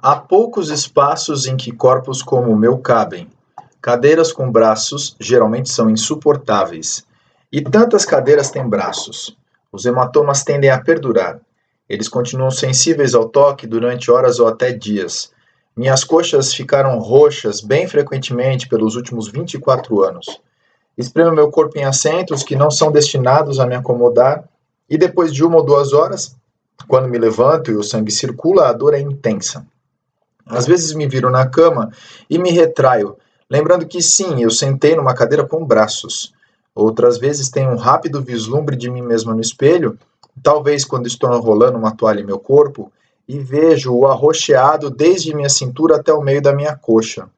Há poucos espaços em que corpos como o meu cabem. Cadeiras com braços geralmente são insuportáveis. E tantas cadeiras têm braços. Os hematomas tendem a perdurar. Eles continuam sensíveis ao toque durante horas ou até dias. Minhas coxas ficaram roxas bem frequentemente pelos últimos 24 anos. Espremo meu corpo em assentos que não são destinados a me acomodar, e depois de 1 ou 2 horas, quando me levanto e o sangue circula, a dor é intensa. Às vezes me viro na cama e me retraio, lembrando que sim, eu sentei numa cadeira com braços. Outras vezes tenho um rápido vislumbre de mim mesma no espelho, talvez quando estou enrolando uma toalha em meu corpo, e vejo-o arroxeado desde minha cintura até o meio da minha coxa.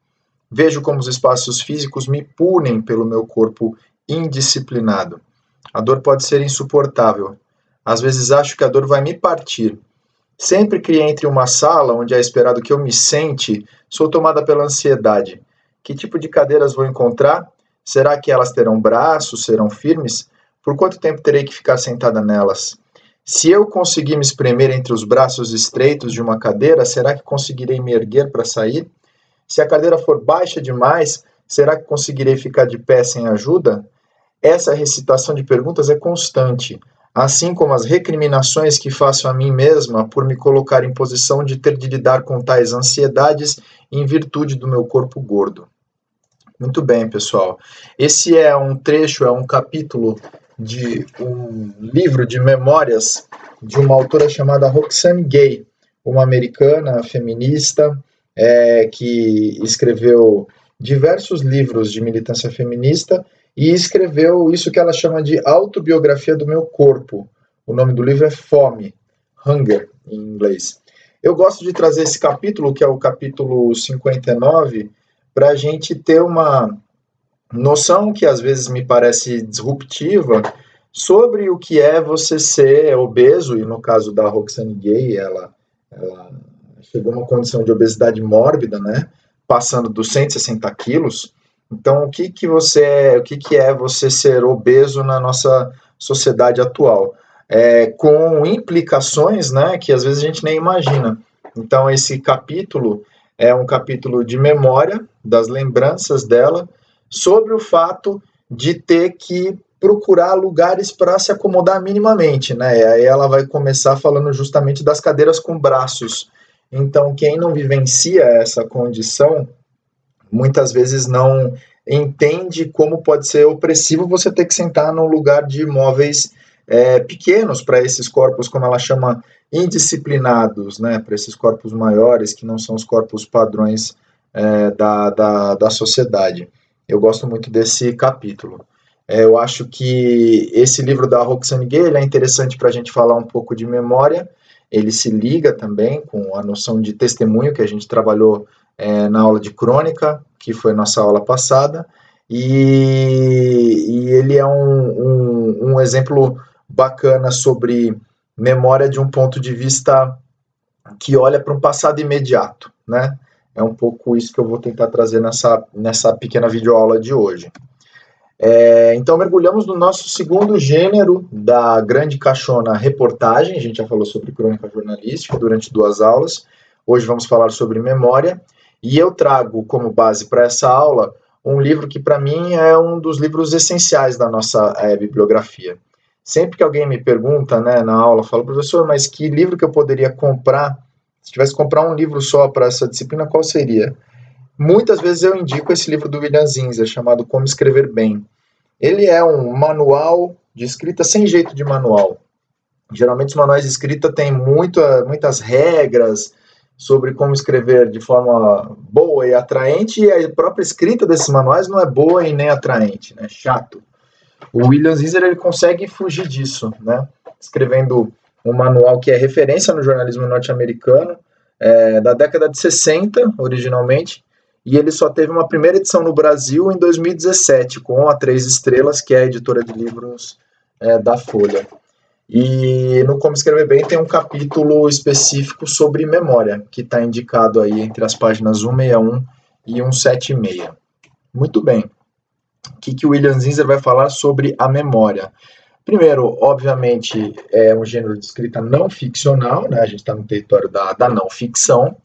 Vejo como os espaços físicos me punem pelo meu corpo indisciplinado. A dor pode ser insuportável. Às vezes acho que a dor vai me partir. Sempre que entre uma sala onde é esperado que eu me sente, sou tomada pela ansiedade. Que tipo de cadeiras vou encontrar? Será que elas terão braços? Serão firmes? Por quanto tempo terei que ficar sentada nelas? Se eu conseguir me espremer entre os braços estreitos de uma cadeira, será que conseguirei me erguer para sair? Se a cadeira for baixa demais, será que conseguirei ficar de pé sem ajuda? Essa recitação de perguntas é constante, assim como as recriminações que faço a mim mesma por me colocar em posição de ter de lidar com tais ansiedades em virtude do meu corpo gordo. Muito bem, pessoal. Esse é um trecho, é um capítulo de um livro de memórias de uma autora chamada Roxane Gay, uma americana feminista que escreveu diversos livros de militância feminista e escreveu isso que ela chama de autobiografia do meu corpo. O nome do livro é Fome, Hunger, em inglês. Eu gosto de trazer esse capítulo, que é o capítulo 59, para a gente ter uma noção que às vezes me parece disruptiva sobre o que é você ser obeso, e no caso da Roxane Gay, ela chegou a uma condição de obesidade mórbida, né? Passando dos 160 quilos. Então, o que é você ser obeso na nossa sociedade atual? Com implicações, né, que às vezes a gente nem imagina. Então, esse capítulo é um capítulo de memória das lembranças dela sobre o fato de ter que procurar lugares para se acomodar minimamente, né? E aí ela vai começar falando justamente das cadeiras com braços. Então, quem não vivencia essa condição, muitas vezes não entende como pode ser opressivo você ter que sentar num lugar de móveis pequenos para esses corpos, como ela chama, indisciplinados, né? Para esses corpos maiores, que não são os corpos padrões da sociedade. Eu gosto muito desse capítulo. Eu acho que esse livro da Roxane Gay é interessante para a gente falar um pouco de memória. Ele se liga também com a noção de testemunho que a gente trabalhou na aula de crônica, que foi nossa aula passada, e ele é um exemplo bacana sobre memória de um ponto de vista que olha para um passado imediato, né? É um pouco isso que eu vou tentar trazer nessa pequena videoaula de hoje. Então, mergulhamos no nosso segundo gênero da grande caixona reportagem. A gente já falou sobre crônica jornalística durante 2 aulas. Hoje vamos falar sobre memória. E eu trago como base para essa aula um livro que, para mim, é um dos livros essenciais da nossa bibliografia. Sempre que alguém me pergunta, né, na aula, fala, professor, mas que livro que eu poderia comprar? Se tivesse que comprar um livro só para essa disciplina, qual seria? Muitas vezes eu indico esse livro do William Zinsser, chamado Como Escrever Bem. Ele é um manual de escrita sem jeito de manual. Geralmente os manuais de escrita têm muitas regras sobre como escrever de forma boa e atraente, e a própria escrita desses manuais não é boa e nem atraente, né? Chato. O William Zinsser ele consegue fugir disso, né? Escrevendo um manual que é referência no jornalismo norte-americano, da década de 60, originalmente, e ele só teve uma primeira edição no Brasil em 2017, com a 3 Estrelas, que é a editora de livros da Folha. E no Como Escrever Bem tem um capítulo específico sobre memória, que está indicado aí entre as páginas 161 e 176. Muito bem. O que o William Zinsser vai falar sobre a memória? Primeiro, obviamente, é um gênero de escrita não ficcional, né? A gente está no território da não ficção.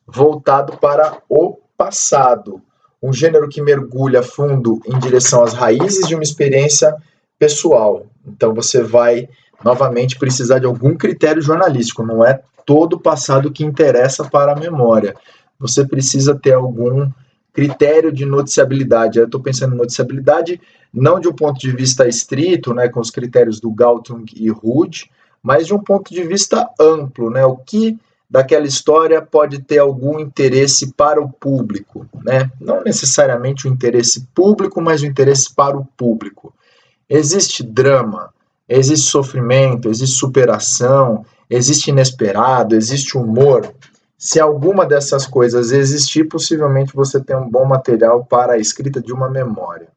voltado para o passado, um gênero que mergulha fundo em direção às raízes de uma experiência pessoal. Então você vai novamente precisar de algum critério jornalístico, não é todo o passado que interessa para a memória. Você precisa ter algum critério de noticiabilidade. Eu estou pensando em noticiabilidade não de um ponto de vista estrito, né, com os critérios do Galtung e Rudd, mas de um ponto de vista amplo, né, o que daquela história pode ter algum interesse para o público, né? Não necessariamente o interesse público, mas o interesse para o público. Existe drama, existe sofrimento, existe superação, existe inesperado, existe humor. Se alguma dessas coisas existir, possivelmente você tem um bom material para a escrita de uma memória.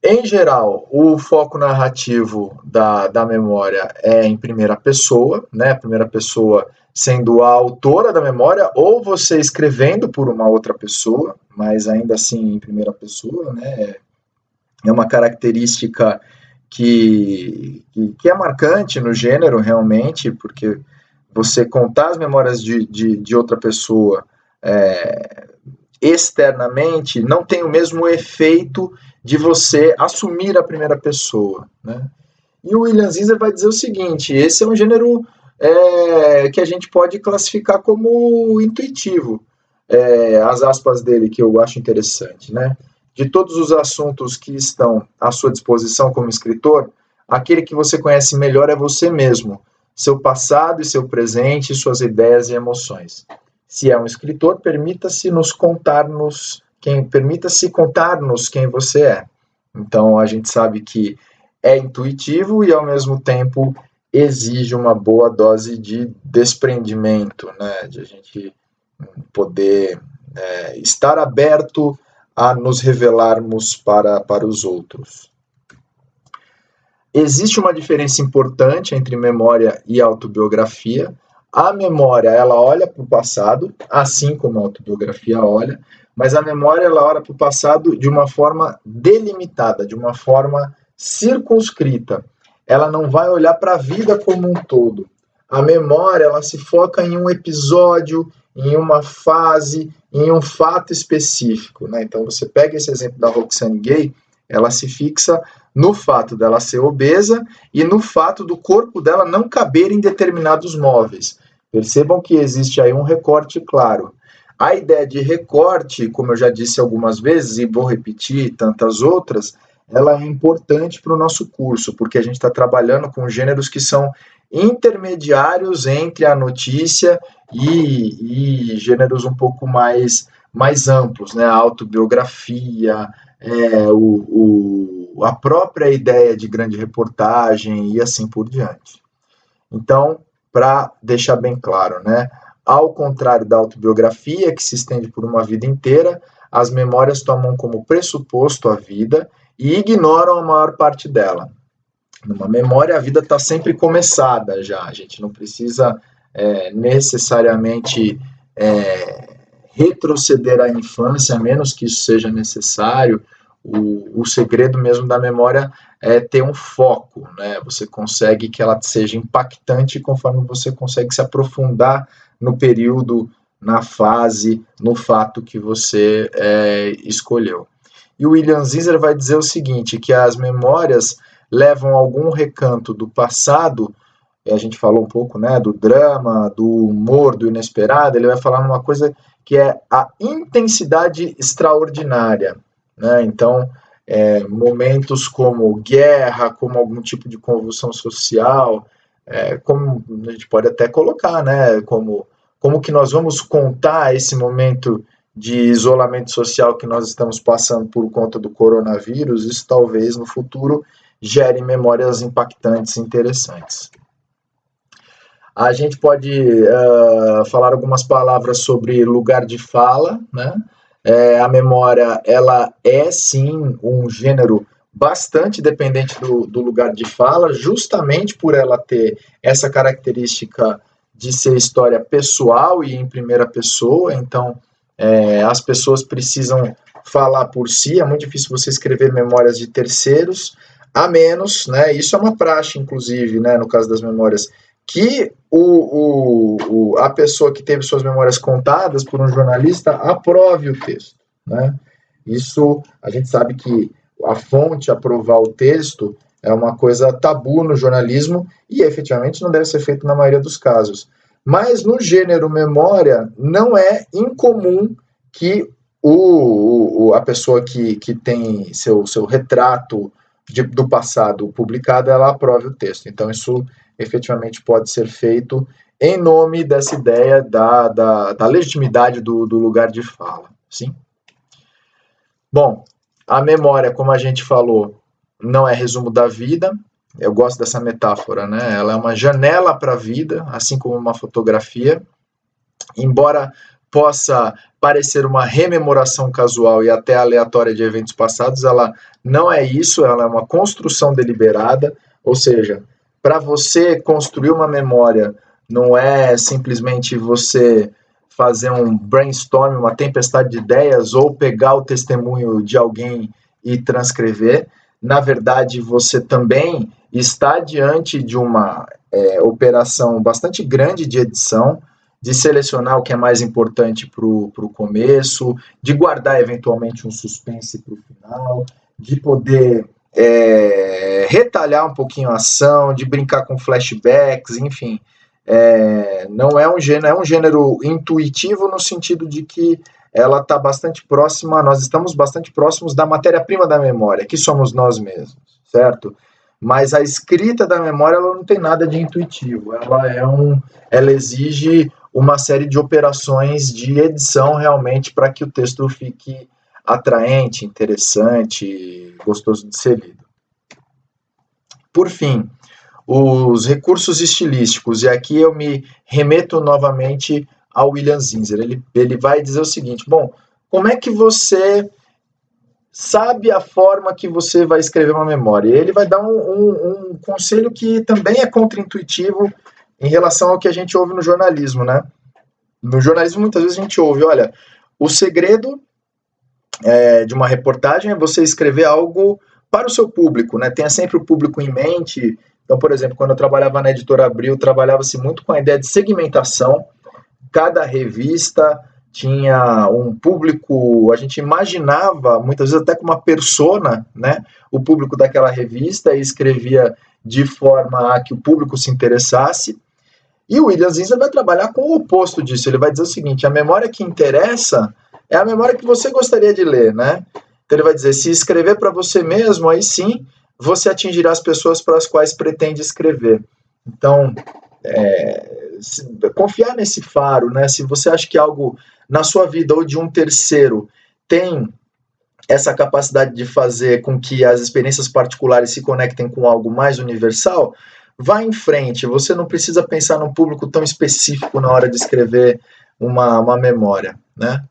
Em geral, o foco narrativo da memória é em primeira pessoa, né? Primeira pessoa sendo a autora da memória ou você escrevendo por uma outra pessoa, mas ainda assim em primeira pessoa, né? É uma característica que é marcante no gênero, realmente, porque você contar as memórias de outra pessoa externamente não tem o mesmo efeito de você assumir a primeira pessoa, né? E o William Zinsser vai dizer o seguinte, esse é um gênero que a gente pode classificar como intuitivo, as aspas dele que eu acho interessante, né? De todos os assuntos que estão à sua disposição como escritor, aquele que você conhece melhor é você mesmo, seu passado e seu presente, suas ideias e emoções. Se é um escritor, permita-se contar-nos quem você é. Então a gente sabe que é intuitivo e ao mesmo tempo exige uma boa dose de desprendimento, né? De a gente poder estar aberto a nos revelarmos para os outros. Existe uma diferença importante entre memória e autobiografia. A memória, ela olha para o passado, assim como a autobiografia olha, mas a memória, ela olha para o passado de uma forma delimitada, de uma forma circunscrita. Ela não vai olhar para a vida como um todo. A memória, ela se foca em um episódio, em uma fase, em um fato específico, né? Então, você pega esse exemplo da Roxane Gay, ela se fixa no fato dela ser obesa e no fato do corpo dela não caber em determinados móveis. Percebam que existe aí um recorte claro. A ideia de recorte, como eu já disse algumas vezes, e vou repetir tantas outras, ela é importante para o nosso curso, porque a gente está trabalhando com gêneros que são intermediários entre a notícia e gêneros um pouco mais amplos, né? A autobiografia, a própria ideia de grande reportagem e assim por diante. Então, para deixar bem claro, né? Ao contrário da autobiografia, que se estende por uma vida inteira, as memórias tomam como pressuposto a vida e ignoram a maior parte dela. Numa memória, a vida está sempre começada já, a gente não precisa necessariamente retroceder à infância, a menos que isso seja necessário. O segredo mesmo da memória é ter um foco, né? Você consegue que ela seja impactante conforme você consegue se aprofundar no período, na fase, no fato que você escolheu. E o William Zinsser vai dizer o seguinte, que as memórias levam algum recanto do passado, e a gente falou um pouco, né, do drama, do humor, do inesperado, ele vai falar numa coisa que é a intensidade extraordinária, né? Então, momentos como guerra, como algum tipo de convulsão social, como a gente pode até colocar, né, como que nós vamos contar esse momento de isolamento social que nós estamos passando por conta do coronavírus, isso talvez no futuro gere memórias impactantes e interessantes. A gente pode falar algumas palavras sobre lugar de fala, né? A memória, ela é sim um gênero bastante dependente do lugar de fala, justamente por ela ter essa característica de ser história pessoal e em primeira pessoa, então as pessoas precisam falar por si, é muito difícil você escrever memórias de terceiros, a menos, né, isso é uma praxe, inclusive, né, no caso das memórias, que o a pessoa que teve suas memórias contadas por um jornalista aprove o texto, né? Isso, a gente sabe que a fonte aprovar o texto é uma coisa tabu no jornalismo e efetivamente não deve ser feito na maioria dos casos. Mas no gênero memória, não é incomum que a pessoa que tem seu retrato do passado publicado, ela aprove o texto. Então, isso efetivamente pode ser feito em nome dessa ideia da legitimidade do lugar de fala. Sim? Bom, a memória, como a gente falou, não é resumo da vida. Eu gosto dessa metáfora, né? Ela é uma janela para a vida, assim como uma fotografia. Embora possa parecer uma rememoração casual e até aleatória de eventos passados, ela não é isso, ela é uma construção deliberada, ou seja, para você construir uma memória, não é simplesmente você fazer um brainstorm, uma tempestade de ideias, ou pegar o testemunho de alguém e transcrever. Na verdade, você também está diante de uma operação bastante grande de edição, de selecionar o que é mais importante para o começo, de guardar eventualmente um suspense para o final, de poder retalhar um pouquinho a ação, de brincar com flashbacks, enfim. Não é um gênero intuitivo no sentido de que ela está bastante próxima, nós estamos bastante próximos da matéria-prima da memória, que somos nós mesmos, certo? Mas a escrita da memória ela não tem nada de intuitivo, ela exige uma série de operações de edição realmente para que o texto fique atraente, interessante, gostoso de ser lido. Por fim, os recursos estilísticos, e aqui eu me remeto novamente ao William Zinsser. Ele vai dizer o seguinte: bom, como é que você sabe a forma que você vai escrever uma memória? Ele vai dar um conselho que também é contraintuitivo em relação ao que a gente ouve no jornalismo, né? No jornalismo, muitas vezes a gente ouve, olha, o segredo de uma reportagem é você escrever algo para o seu público, né? Tenha sempre o público em mente. Então, por exemplo, quando eu trabalhava na Editora Abril, trabalhava-se muito com a ideia de segmentação. Cada revista tinha um público, a gente imaginava, muitas vezes até com uma persona, né? O público daquela revista e escrevia de forma a que o público se interessasse. E o William Zinsser vai trabalhar com o oposto disso. Ele vai dizer o seguinte: a memória que interessa é a memória que você gostaria de ler, né? Então ele vai dizer, se escrever para você mesmo, aí sim você atingirá as pessoas para as quais pretende escrever. Então, confiar nesse faro, né? Se você acha que algo na sua vida ou de um terceiro tem essa capacidade de fazer com que as experiências particulares se conectem com algo mais universal, vá em frente. Você não precisa pensar num público tão específico na hora de escrever uma memória, né?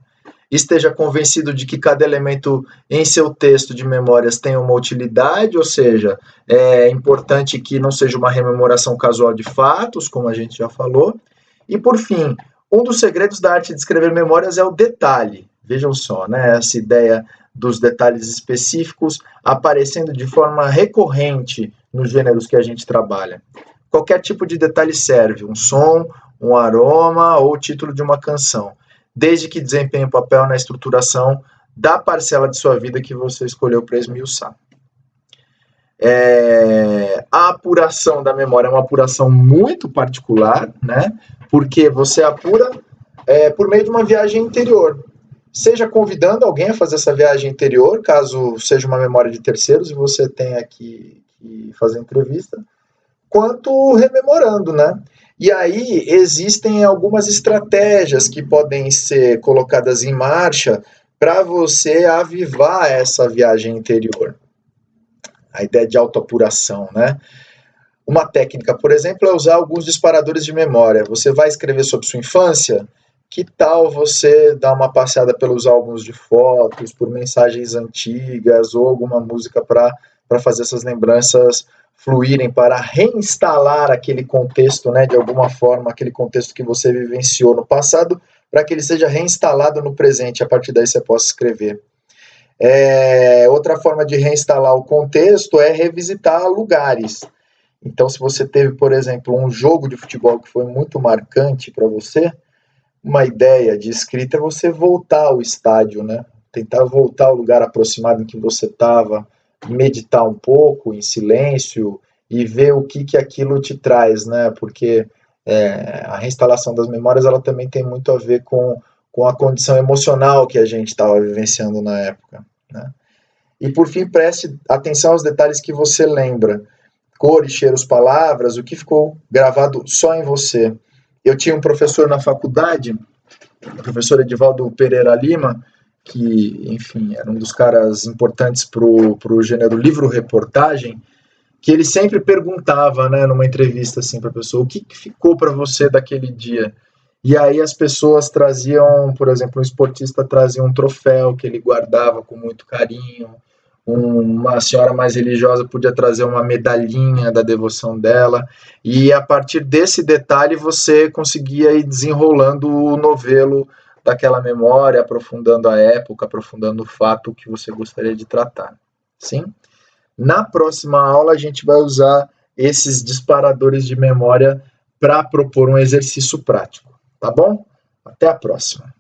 Esteja convencido de que cada elemento em seu texto de memórias tem uma utilidade, ou seja, é importante que não seja uma rememoração casual de fatos, como a gente já falou. E, por fim, um dos segredos da arte de escrever memórias é o detalhe. Vejam só, né? Essa ideia dos detalhes específicos aparecendo de forma recorrente nos gêneros que a gente trabalha. Qualquer tipo de detalhe serve, um som, um aroma ou o título de uma canção, desde que desempenhe o papel na estruturação da parcela de sua vida que você escolheu para esmiuçar. A apuração da memória é uma apuração muito particular, né? Porque você apura por meio de uma viagem interior. Seja convidando alguém a fazer essa viagem interior, caso seja uma memória de terceiros e você tenha que fazer entrevista, quanto rememorando, né? E aí existem algumas estratégias que podem ser colocadas em marcha para você avivar essa viagem interior. A ideia de autoapuração, né? Uma técnica, por exemplo, é usar alguns disparadores de memória. Você vai escrever sobre sua infância? Que tal você dar uma passeada pelos álbuns de fotos, por mensagens antigas ou alguma música para fazer essas lembranças fluírem, para reinstalar aquele contexto, né, de alguma forma, aquele contexto que você vivenciou no passado, para que ele seja reinstalado no presente, a partir daí você possa escrever. Outra forma de reinstalar o contexto é revisitar lugares. Então, se você teve, por exemplo, um jogo de futebol que foi muito marcante para você, uma ideia de escrita é você voltar ao estádio, né? Tentar voltar ao lugar aproximado em que você estava, meditar um pouco em silêncio e ver o que aquilo te traz, né? Porque a reinstalação das memórias ela também tem muito a ver com a condição emocional que a gente estava vivenciando na época, né? E por fim, preste atenção aos detalhes que você lembra. Cores, cheiros, palavras, o que ficou gravado só em você. Eu tinha um professor na faculdade, o professor Edivaldo Pereira Lima, que, enfim, era um dos caras importantes para o gênero livro-reportagem, que ele sempre perguntava, né, numa entrevista assim para a pessoa, o que ficou para você daquele dia? E aí as pessoas traziam, por exemplo, um esportista trazia um troféu que ele guardava com muito carinho, uma senhora mais religiosa podia trazer uma medalhinha da devoção dela, e a partir desse detalhe você conseguia ir desenrolando o novelo daquela memória, aprofundando a época, aprofundando o fato que você gostaria de tratar. Sim? Na próxima aula, a gente vai usar esses disparadores de memória para propor um exercício prático, tá bom? Até a próxima.